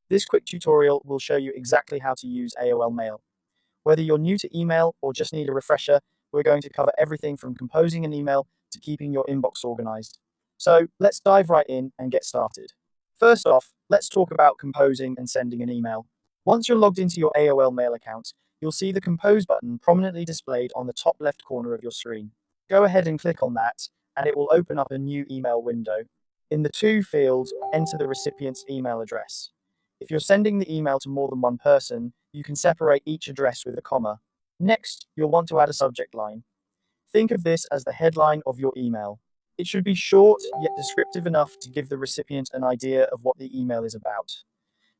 This quick tutorial will show you exactly how to use AOL Mail. Whether you're new to email or just need a refresher, we're going to cover everything from composing an email to keeping your inbox organized. So let's dive right in and get started. First off, let's talk about composing and sending an email. Once you're logged into your AOL Mail account, you'll see the Compose button prominently displayed on the top left corner of your screen. Go ahead and click on that, and it will open up a new email window. In the To field, enter the recipient's email address. If you're sending the email to more than one person, you can separate each address with a comma. Next, you'll want to add a subject line. Think of this as the headline of your email. It should be short yet descriptive enough to give the recipient an idea of what the email is about.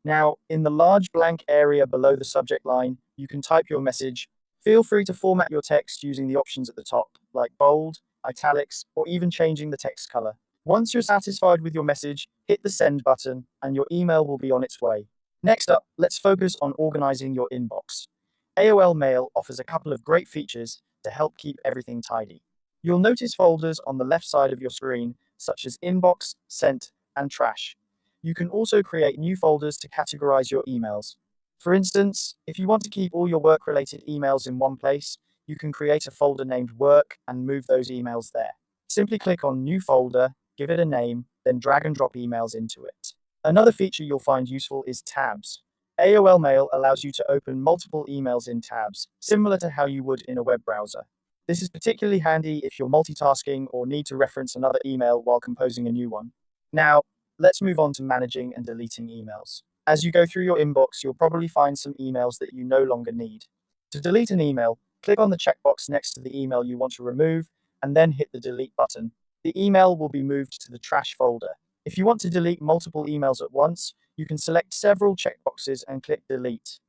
Now, in the large blank area below the subject line, you can type your message. Feel free to format your text using the options at the top, like bold, italics, or even changing the text color. Once you're satisfied with your message, hit the send button and your email will be on its way. Next up, let's focus on organizing your inbox. AOL Mail offers a couple of great features to help keep everything tidy. You'll notice folders on the left side of your screen, such as Inbox, Sent, and Trash. You can also create new folders to categorize your emails. For instance, if you want to keep all your work-related emails in one place, you can create a folder named Work and move those emails there. Simply click on New Folder, give it a name, then drag and drop emails into it. Another feature you'll find useful is tabs. AOL Mail allows you to open multiple emails in tabs, similar to how you would in a web browser. This is particularly handy if you're multitasking or need to reference another email while composing a new one. Now, let's move on to managing and deleting emails. As you go through your inbox, you'll probably find some emails that you no longer need. To delete an email, click on the checkbox next to the email you want to remove, and then hit the delete button. The email will be moved to the trash folder. If you want to delete multiple emails at once, you can select several checkboxes and click delete.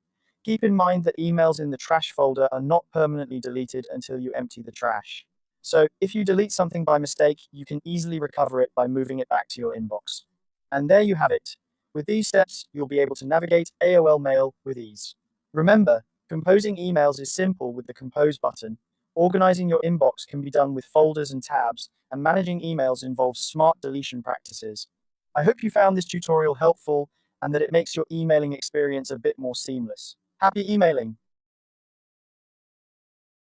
Keep in mind that emails in the trash folder are not permanently deleted until you empty the trash. So if you delete something by mistake, you can easily recover it by moving it back to your inbox. And there you have it. With these steps, you'll be able to navigate AOL Mail with ease. Remember, composing emails is simple with the Compose button. Organizing your inbox can be done with folders and tabs, and managing emails involves smart deletion practices. I hope you found this tutorial helpful and that it makes your emailing experience a bit more seamless. Happy emailing!